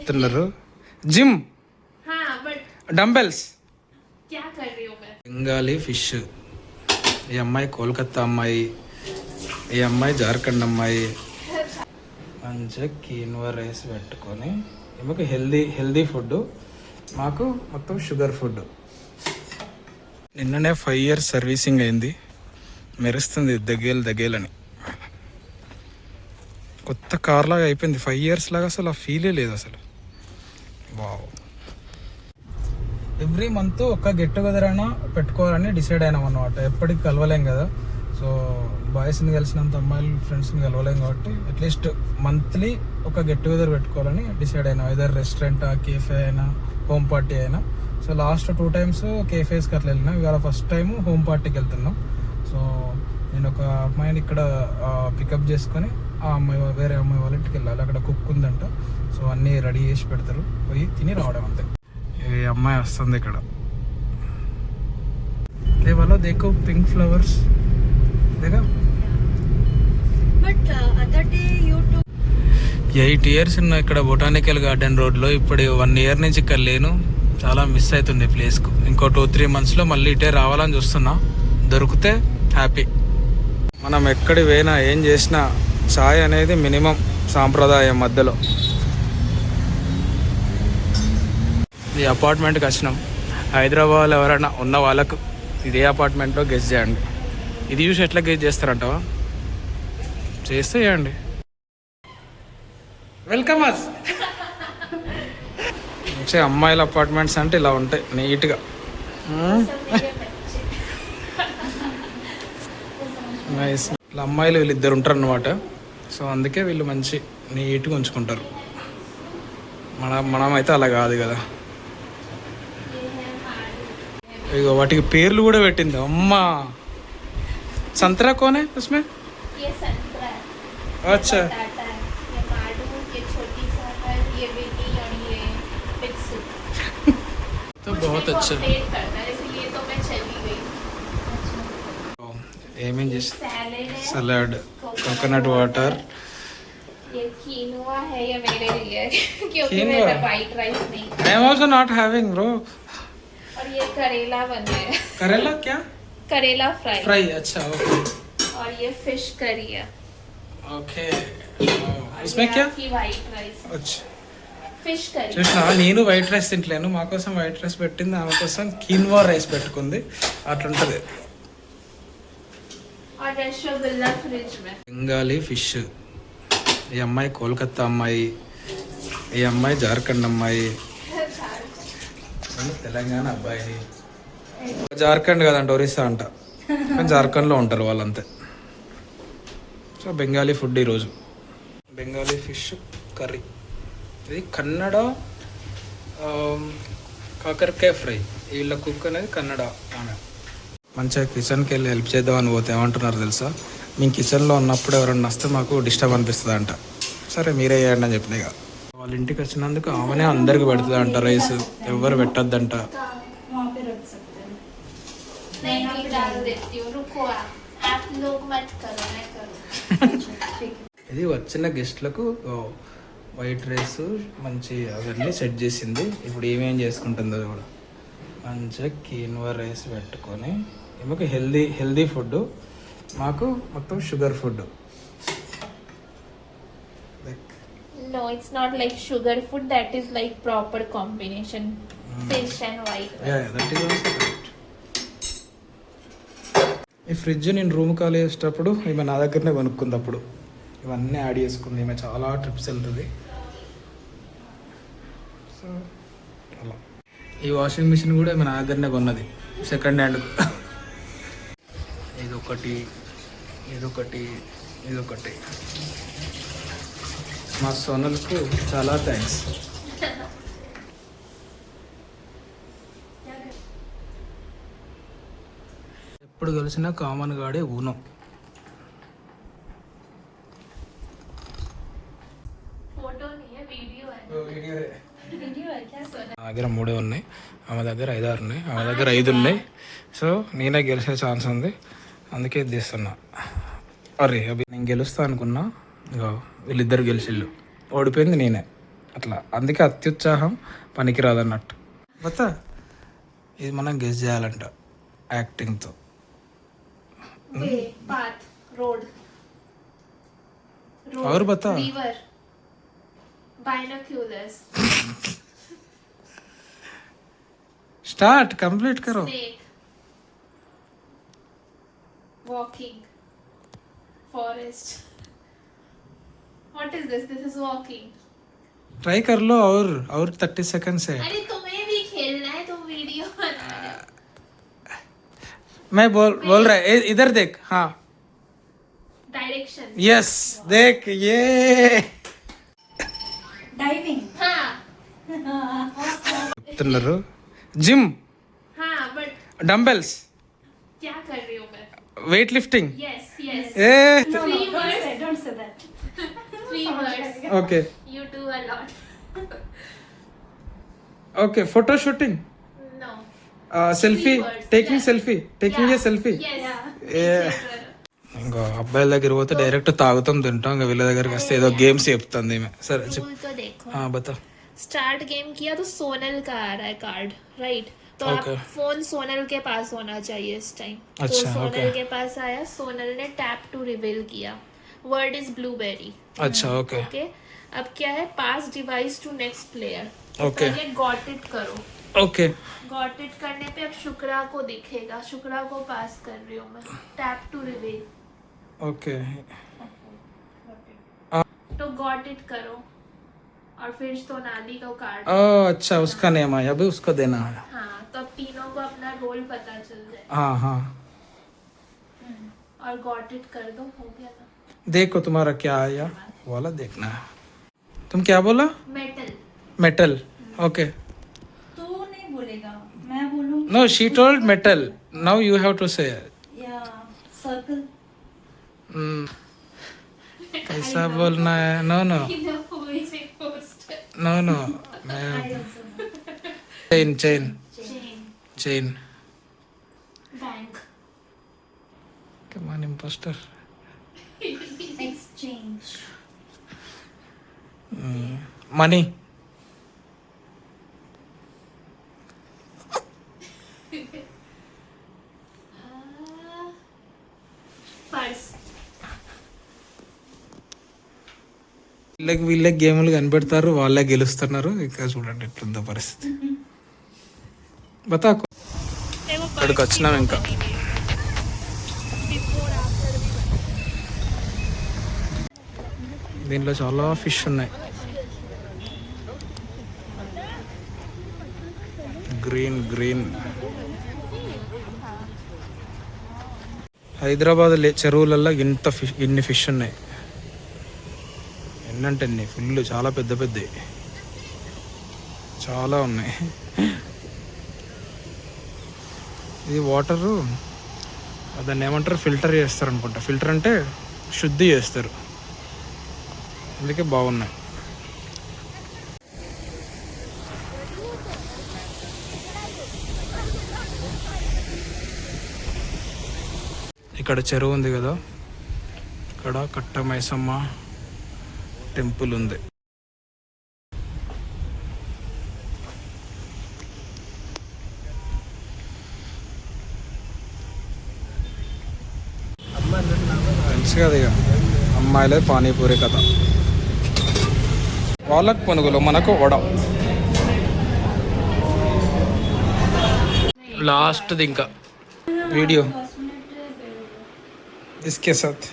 తిన్నారు gym dumbbells Bengali fish. ఈ అమ్మాయి కోల్కత్తా అమ్మాయి, ఈ అమ్మాయి జార్ఖండ్ అమ్మాయి. మంచిగా కీన్వా రైస్ పెట్టుకొని ఈమెకు హెల్దీ ఫుడ్, మాకు మొత్తం షుగర్ ఫుడ్. నిన్ననే 5 years సర్వీసింగ్ అయింది, మెరుస్తుంది దగ్గేలని. కొత్త కార్ లాగా అయిపోయింది, 5 years లాగా అసలు ఆ ఫీలే లేదు అసలు. వావ్. ఎవ్రీ మంత్ ఒక గెట్ టుగెదర్ అయినా పెట్టుకోవాలని డిసైడ్ అయినాం అన్నమాట. ఎప్పటికి కలవలేం కదా, సో బాయ్స్ని కలిసినంత అమ్మాయిలు ఫ్రెండ్స్ని కలవలేం కాబట్టి అట్లీస్ట్ మంత్లీ ఒక గెట్ టుగెదర్ పెట్టుకోవాలని డిసైడ్ అయినా. ఏదర్ రెస్టారెంట్, కేఫే అయినా, హోమ్ పార్టీ అయినా. సో లాస్ట్ 2 times కేఫేస్కి అట్లా వెళ్ళినా, ఇవాళ ఫస్ట్ టైం హోమ్ పార్టీకి వెళ్తున్నాం. సో నేను ఒక అమ్మాయిని ఇక్కడ పికప్ చేసుకొని ఆ అమ్మాయి వేరే అమ్మాయి వాళ్ళ ఇంటికి వెళ్ళాలి. అక్కడ కుక్ ఉందంట, సో అన్నీ రెడీ చేసి పెడతారు, పోయి తిని రావడం అంతే. ఈ అమ్మాయి వస్తుంది ఇక్కడ. దేవాలో దేకో పింక్ ఫ్లవర్స్ దేగా. 8 years ఉన్నా ఇక్కడ బొటానికల్ గార్డెన్ రోడ్లో. ఇప్పుడు 1 year నుంచి ఇక్కడ లేను, చాలా మిస్ అవుతుంది ప్లేస్కు. ఇంకో 2-3 monthsలో మళ్ళీ ఇటే రావాలని చూస్తున్నా, దొరికితే హ్యాపీ. మనం ఎక్కడి పోయినా ఏం చేసినా చాయ్ అనేది మినిమం సాంప్రదాయం మధ్యలో. ఈ అపార్ట్మెంట్కి వచ్చినాం. హైదరాబాద్లో ఎవరైనా ఉన్న వాళ్ళకు ఇదే అపార్ట్మెంట్లో గెస్ట్ చేయండి. ఇది చూసి ఎట్లా గెస్ట్ చేస్తారంటవా, చేస్తే చేయండి. వెల్కమ్ అస్. అమ్మాయిల అపార్ట్మెంట్స్ అంటే ఇలా ఉంటాయి నీట్గా. నైస్. ఇలా అమ్మాయిలు వీళ్ళిద్దరు ఉంటారు అన్నమాట. సో అందుకే వీళ్ళు మంచి నీట్గా ఉంచుకుంటారు. మనమైతే అలా కాదు కదా. ఇక వాటికి పేర్లు కూడా పెట్టింది అమ్మా. సంతరా కోనే ఉస్మే? అచ్చా. तो बहुत अच्छा. ఏమేం చేసి సలాడ్, కోకోనట్ వాటర్. ये कीनोआ है ये मेरे लिए क्योंकि मैं वाइट राइस नहीं. I am also not having bro. और ये करेला बन रहा है. करेला क्या? करेला फ्राई. अच्छा ओके. और ये फिश करी है. ओके. इसमें क्या? White rice. अच्छा. Fish curry. చూసినా, నేను వైట్ రైస్ తింటలేను, మా కోసం వైట్ రైస్ పెట్టింది, ఆమె కోసం కీన్వా రైస్ పెట్టుకుంది. అట్లుంటది. బెంగాలీ ఫిష్. ఈ అమ్మాయి కోల్కత్తా అమ్మాయి, ఈ అమ్మాయి జార్ఖండ్ అమ్మాయి. తెలంగాణ అబ్బాయి. జార్ఖండ్ కదంట, ఒరిస్సా అంట, కానీ జార్ఖండ్లో ఉంటారు వాళ్ళంతే. సో బెంగాలీ ఫుడ్ ఈరోజు. Bengali fish curry. ఇది కన్నడ కాకరకాయ ఫ్రై. వీళ్ళ కుక్ అనేది కన్నడ ఆమె. మంచిగా కిచెన్కి వెళ్ళి హెల్ప్ చేద్దామని పోతే ఏమంటున్నారు తెలుసా, మేము కిచెన్లో ఉన్నప్పుడు ఎవరన్నా వస్తే మాకు డిస్టర్బ్ అనిపిస్తుంది అంట. సరే మీరే చేయండి అని చెప్పినాయి కదా. వాళ్ళ ఇంటికి వచ్చినందుకు ఆమెనే అందరికి పెడుతుంది అంట రైస్, ఎవరు పెట్టద్దంట. ఇది వచ్చిన గెస్ట్లకు వైట్ రైస్ మంచి అవన్నీ సెట్ చేసింది. ఇప్పుడు ఏమేం చేసుకుంటుందో కూడా. మంచిగా కీన్వా రైస్ పెట్టుకొని ఈమెకు హెల్దీ ఫుడ్, మాకు మొత్తం sugar food. No, it's not like sugar food. That is like proper combination. Fish and white rice. Yeah, that is also correct. ఈ ఫ్రిడ్జ్ నేను రూమ్ ఖాళీ చేసేటప్పుడు ఈమె నా దగ్గరనే కొనుక్కుంది. అప్పుడు ఇవన్నీ యాడ్ చేసుకుంది. ఈమె చాలా ట్రిప్స్ వెళ్తుంది. సో అలా. ఈ వాషింగ్ మిషన్ కూడా ఈమె నా దగ్గరనే కొన్నది, సెకండ్ హ్యాండ్. ఇదొకటి, ఇదొకటి, ఇదొకటి. మా సోనల్కు చాలా థ్యాంక్స్. ఎప్పుడు కలిసిన కామన్ గాడే ఊనం. నా దగ్గర 3 ఉన్నాయి, ఆమె దగ్గర 5-6 ఉన్నాయి, ఆమె దగ్గర 5 ఉన్నాయి. సో నేనే గెలిచే ఛాన్స్ ఉంది, అందుకే తీస్తున్నా. అరే అవి నేను గెలుస్తా అనుకున్నా, ఇక వీళ్ళిద్దరు గెలిచిళ్ళు. ఓడిపోయింది నేనే. అట్లా అందుకే అత్యుత్సాహం పనికిరాదు అన్నట్టు. బతా ఇది మనం గెస్ చేయాలంట యాక్టింగ్తో. Way, path, road. और बता. River. Binoculars. स्टार्ट कंप्लीट करो. Snake. Walking. Forest. What is this? This is walking. Try कर लो और 30 सेकंड्स है. अरे तुम्हें भी खेलना है, तुम वीडियो बना रहे हो. मैं बोल रहा है इधर देख. हाँ Direction. यस देख ये डाइविंग हाँ చెప్తున్నారు. జిమ్, हाँ but డంబెల్స్, क्या कर रही हूँ मैं? Weight lifting. Yes, yes. A Three words. Don't say that 3 words. Okay You do a lot. Okay photo shooting, No. Selfie, 3 words. Taking Yeah. Selfie, taking a selfie. Yes. Yeah. ఇంకా అబ్బాయిల దగ్గర పోతే direct తాగుతాం తింటాం. ఇంకా వీళ్ళ దగ్గరికి వస్తే ఏదో గేమ్స్ చెప్తుంది ఈమె. సరే చెప్పు. रूल तो देखो. బతా. स्टार्ट गेम किया तो सोनल का आ रहा है कार्ड, राइट? तो Okay. आप फोन सोनल के पास होना चाहिए इस टाइम. तो अच्छा, सोनल okay. के पास आया, सोनल ने टैप टू रिवील किया. Word is blueberry. अच्छा ओके ओके. अब क्या है? Pass device to next player. Okay. पहले गॉट इट करो. ओके गॉट इट करने पे अब शुक्रा को दिखेगा. शुक्रा को पास कर रही हूँ मैं. Tap to reveal. ओके तो गॉट इट करो और फिर सोनाली को कार्ड. अच्छा उसका नेम आया, अभी उसको देना है. हाँ, तो अब तीनों को अपना रोल पता चल जाए. हाँ हाँ और गॉट इट कर दो. हो गया ना? देखो तुम्हारा क्या आया वाला देखना है. तुम क्या बोला? मेटल. मेटल. ओके तू नहीं बोलेगा, मैं बोलूंगी. No she told metal. Now you have to say. या सर्कल. कैसा बोलना है? No no no no chain chain chain. Bank. Come on impostor. Exchange. Money. Purse. వీళ్ళకి గేములు కనిపెడతారు, వాళ్ళే గెలుస్తున్నారు. ఇంకా చూడండి ఎట్లుందో పరిస్థితి. బతా ఇక్కడికి వచ్చినాం. ఇంకా దీంట్లో చాలా ఫిష్ ఉన్నాయి. Green green. హైదరాబాద్ చెరువులలో ఇన్ని ఫిష్ ఉన్నాయి. ఎన్నంటే అన్ని ఫుల్, చాలా పెద్ద పెద్ద చాలా ఉన్నాయి. ఇది వాటరు దాన్ని ఏమంటారు, ఫిల్టర్ చేస్తారు అనుకుంటా. ఫిల్టర్ అంటే శుద్ధి చేస్తారు, అందుకే బాగున్నాయి. ఇక్కడ చెరువు ఉంది కదా, ఇక్కడ కట్ట మైసమ్మ టెంపుల్ ఉంది. తెలుసు కదా ఇక అమ్మాయిలే పానీపూరి కథ. వాళ్ళకు పనుగులు, మనకు వడ. లాస్ట్ది ఇంకా వీడియో ఇస్కే సాత్.